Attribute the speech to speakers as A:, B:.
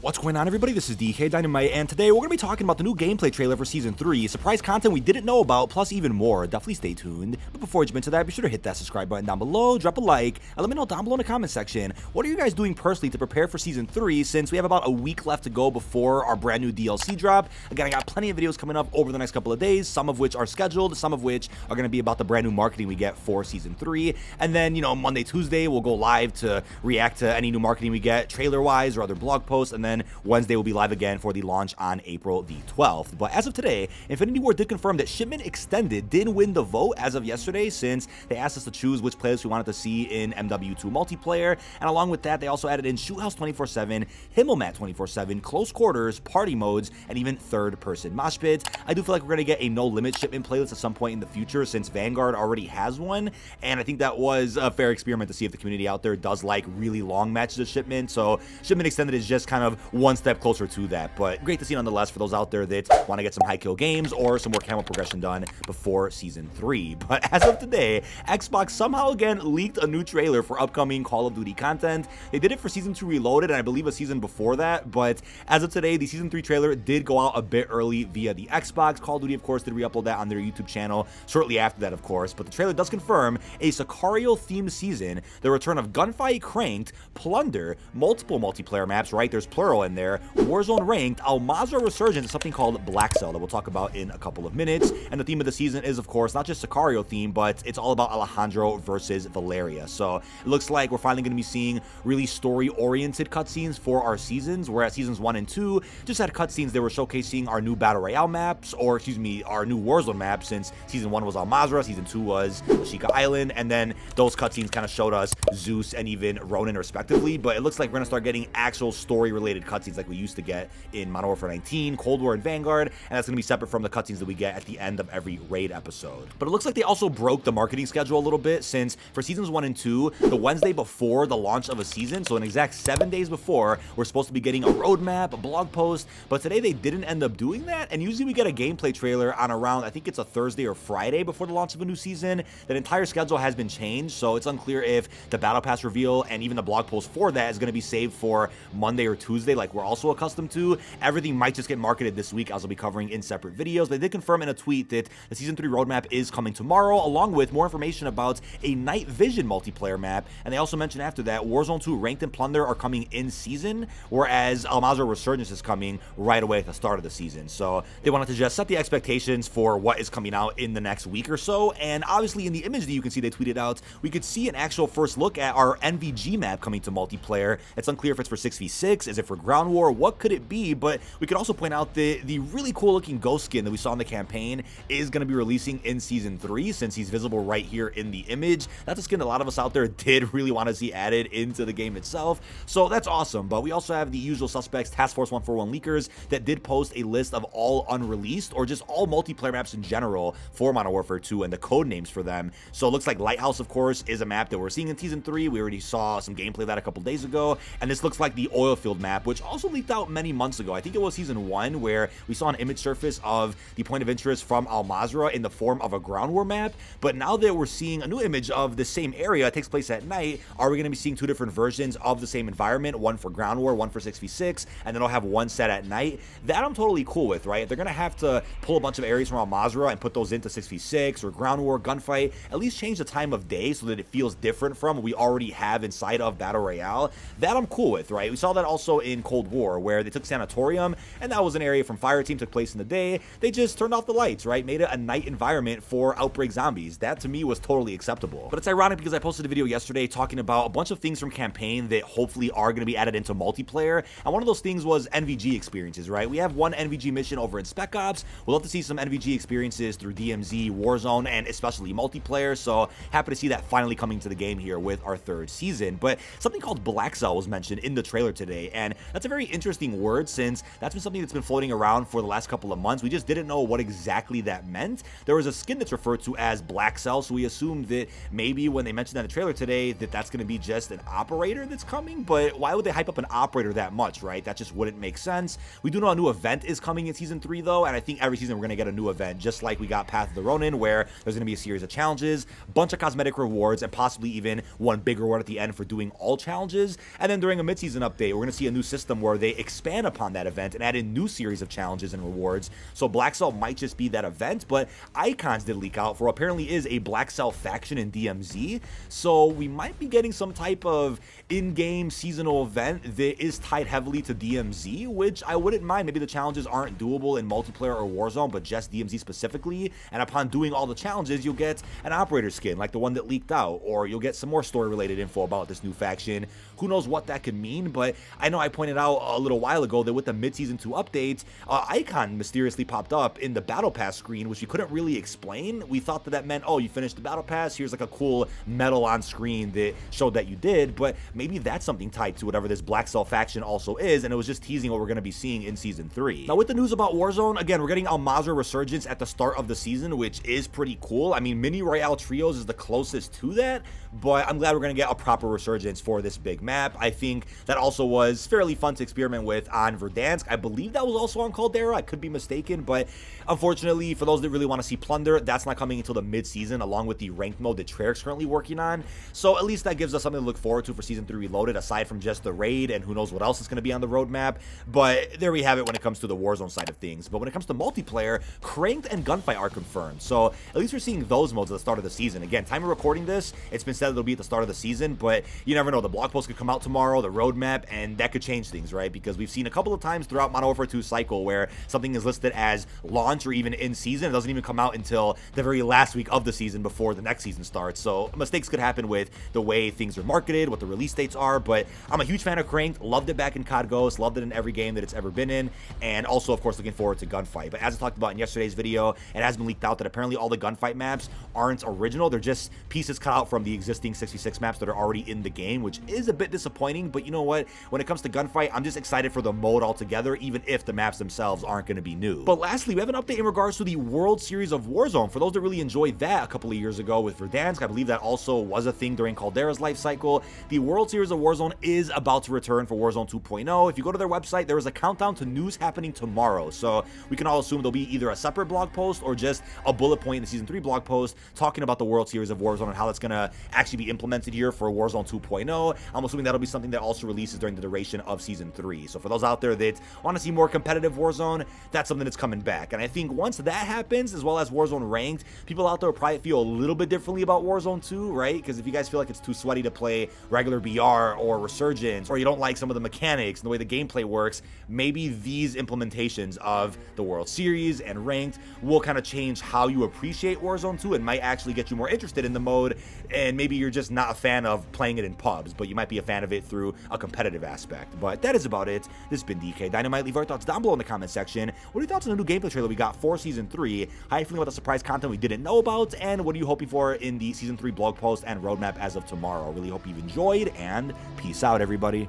A: What's going on, everybody? This is dkdynamite, and today we're going to be talking about the new gameplay trailer for Season 3, surprise content we didn't know about, plus even more. Definitely stay tuned. But before we jump into that, be sure to hit that subscribe button down below, drop a like, and let me know down below in the comment section, what are you guys doing personally to prepare for Season 3, since we have about a week left to go before our brand new DLC drop. Again, I got plenty of videos coming up over the next couple of days, some of which are scheduled, some of which are going to be about the brand new marketing we get for Season 3. And then, you know, Monday, Tuesday, we'll go live to react to any new marketing we get, trailer-wise or other blog posts, and then Wednesday will be live again for the launch on April the 12th. But as of today, Infinity Ward did confirm that Shipment Extended did win the vote as of yesterday, since they asked us to choose which playlist we wanted to see in MW2 multiplayer. And along with that, they also added in Shoot House 24/7, Himmelmat 24/7, Close Quarters, Party Modes, and even third-person mosh pits. I do feel like we're going to get a no-limit Shipment playlist at some point in the future, since Vanguard already has one, and I think that was a fair experiment to see if the community out there does like really long matches of Shipment. So Shipment Extended is just kind of one step closer to that, but great to see nonetheless for those out there that want to get some high kill games or some more camo progression done before Season 3. But as of today, Xbox somehow again leaked a new trailer for upcoming Call of Duty content. They did it for Season 2 Reloaded, and I believe a season before that, but as of today, the Season 3 trailer did go out a bit early via the Xbox. Call of Duty, of course, did re-upload that on their YouTube channel shortly after that, of course, but the trailer does confirm a Sicario-themed season, the return of Gunfight, Cranked, Plunder, multiple multiplayer maps, right? There's plural in there, Warzone Ranked, Mazrah Resurgence, and something called Blackcell that we'll talk about in a couple of minutes. And the theme of the season is, of course, not just Sicario theme, but it's all about Alejandro versus Valeria. So it looks like we're finally going to be seeing really story-oriented cutscenes for our seasons, whereas Seasons 1 and 2 just had cutscenes that were showcasing our new Battle Royale maps, or excuse me, our new Warzone map, since Season 1 was Mazrah, Season 2 was Ashika Island, and then those cutscenes kind of showed us Zeus and even Ronin respectively. But it looks like we're going to start getting actual story-related cutscenes like we used to get in Modern Warfare 19, Cold War, and Vanguard, and that's going to be separate from the cutscenes that we get at the end of every raid episode. But it looks like they also broke the marketing schedule a little bit, since for Seasons 1 and 2, the Wednesday before the launch of a season, so an exact 7 days before, we're supposed to be getting a roadmap, a blog post, but today they didn't end up doing that, and usually we get a gameplay trailer on around, I think it's a Thursday or Friday before the launch of a new season. That entire schedule has been changed, so it's unclear if the Battle Pass reveal and even the blog post for that is going to be saved for Monday or Tuesday like we're also accustomed to. Everything might just get marketed this week, as I'll be covering in separate videos. They did confirm in a tweet that the Season 3 roadmap is coming tomorrow, along with more information about a night vision multiplayer map, and they also mentioned after that Warzone 2 Ranked and Plunder are coming in season, whereas Mazrah Resurgence is coming right away at the start of the season. So they wanted to just set the expectations for what is coming out in the next week or so, and obviously in the image that you can see they tweeted out, we could see an actual first look at our NVG map coming to multiplayer. It's unclear if it's for 6v6, is it for ground war, what could it be? But we could also point out that the really cool looking ghost skin that we saw in the campaign is going to be releasing in Season 3, since he's visible right here in the image. That's a skin a lot of us out there did really want to see added into the game itself, so that's awesome. But we also have the usual suspects, Task Force 141 leakers, that did post a list of all unreleased or just all multiplayer maps in general for Modern Warfare 2 and the code names for them. So it looks like Lighthouse, of course, is a map that we're seeing in Season 3. We already saw some gameplay of that a couple days ago, and this looks like the oil field map, which also leaked out many months ago. I think it was Season 1 where we saw an image surface of the point of interest from Mazrah in the form of a ground war map, but now that we're seeing a new image of the same area, it takes place at night, are we going to be seeing two different versions of the same environment, one for ground war, one for 6v6, and then I'll have one set at night? That I'm totally cool with, right? They're going to have to pull a bunch of areas from Mazrah and put those into 6v6 or ground war, gunfight, at least change the time of day so that it feels different from what we already have inside of Battle Royale. That I'm cool with, right? We saw that also in Cold War, where they took Sanatorium, and that was an area from Fireteam, took place in the day. They just turned off the lights, right? Made it a night environment for Outbreak zombies. That to me was totally acceptable. But it's ironic because I posted a video yesterday talking about a bunch of things from campaign that hopefully are going to be added into multiplayer, and one of those things was NVG experiences, right? We have one NVG mission over in Spec Ops. We'll love to see some NVG experiences through DMZ, Warzone, and especially multiplayer, so happy to see that finally coming to the game here with our third season. But something called Blackcell was mentioned in the trailer today, and that's a very interesting word, since that's been something that's been floating around for the last couple of months. We just didn't know what exactly that meant. There was a skin that's referred to as Blackcell, so we assumed that maybe when they mentioned that in the trailer today that that's going to be just an operator that's coming, but why would they hype up an operator that much, right? That just wouldn't make sense. We do know a new event is coming in Season 3 though, and I think every season we're going to get a new event, just like we got Path of the Ronin, where there's going to be a series of challenges, bunch of cosmetic rewards, and possibly even one big reward at the end for doing all challenges. And then during a mid-season update, we're going to see a new system where they expand upon that event and add in new series of challenges and rewards. So Blackcell might just be that event, but icons did leak out for what apparently is a Blackcell faction in DMZ. So we might be getting some type of in-game seasonal event that is tied heavily to DMZ, which I wouldn't mind. Maybe the challenges aren't doable in multiplayer or Warzone, but just DMZ specifically. And upon doing all the challenges, you'll get an operator skin like the one that leaked out, or you'll get some more story-related info about this new faction. Who knows what that could mean, but I know I pointed out a little while ago that with the mid-season 2 update, icon mysteriously popped up in the Battle Pass screen, which we couldn't really explain. We thought that meant, oh, you finished the Battle Pass, here's like a cool medal on screen that showed that you did, but maybe that's something tied to whatever this Blackcell faction also is, and it was just teasing what we're going to be seeing in Season 3. Now, with the news about Warzone, again, we're getting a Mazrah Resurgence at the start of the season, which is pretty cool. I mean, Mini Royale Trios is the closest to that, but I'm glad we're going to get a proper Resurgence for this big map. I think that also was fairly fun to experiment with on Verdansk. I believe that was also on Caldera. I could be mistaken, but unfortunately, for those that really want to see Plunder, that's not coming until the mid-season, along with the ranked mode that Treyarch's currently working on. So at least that gives us something to look forward to for Season 3 Reloaded, aside from just the raid and who knows what else is going to be on the roadmap. But there we have it when it comes to the Warzone side of things. But when it comes to multiplayer, Cranked and Gunfight are confirmed. So at least we're seeing those modes at the start of the season. Again, time of recording this, it's been said it'll be at the start of the season, but you never know. The blog post could come out tomorrow, the roadmap, and that could change things, right? Because we've seen a couple of times throughout Modern Warfare 2 cycle where something is listed as launch or even in season. It doesn't even come out until the very last week of the season before the next season starts. So mistakes could happen with the way things are marketed, what the release dates are, but I'm a huge fan of Cranked. Loved it back in COD Ghost, loved it in every game that it's ever been in, and also, of course, looking forward to Gunfight. But as I talked about in yesterday's video, it has been leaked out that apparently all the Gunfight maps aren't original. They're just pieces cut out from the existing 66 maps that are already in the game, which is a bit disappointing, but you know what? When it comes to Gunfight, I'm just excited for the mode altogether, even if the maps themselves aren't going to be new. But lastly, we have an update in regards to the World Series of Warzone. For those that really enjoyed that a couple of years ago with Verdansk, I believe that also was a thing during Caldera's life cycle. The World Series of Warzone is about to return for Warzone 2.0. If you go to their website, there is a countdown to news happening tomorrow. So we can all assume there'll be either a separate blog post or just a bullet point in the Season 3 blog post talking about the World Series of Warzone and how that's going to actually be implemented here for Warzone 2.0. I'm assuming that'll be something that also releases during the duration of Season 3. So for those out there that want to see more competitive Warzone, that's something that's coming back. And I think once that happens, as well as Warzone Ranked, people out there will probably feel a little bit differently about Warzone 2, right? Because if you guys feel like it's too sweaty to play regular BR or Resurgence, or you don't like some of the mechanics and the way the gameplay works, maybe these implementations of the World Series and Ranked will kind of change how you appreciate Warzone 2 and might actually get you more interested in the mode. And maybe you're just not a fan of playing it in pubs, but you might be a fan of it through a competitive aspect. But that is about it. This has been dkdynamite. Leave our thoughts down below in the comment section. What are your thoughts on the new gameplay trailer we got for Season 3? How are you feeling about the surprise content we didn't know about? And what are you hoping for in the Season 3 blog post and roadmap as of tomorrow? Really hope you've enjoyed, and peace out, everybody.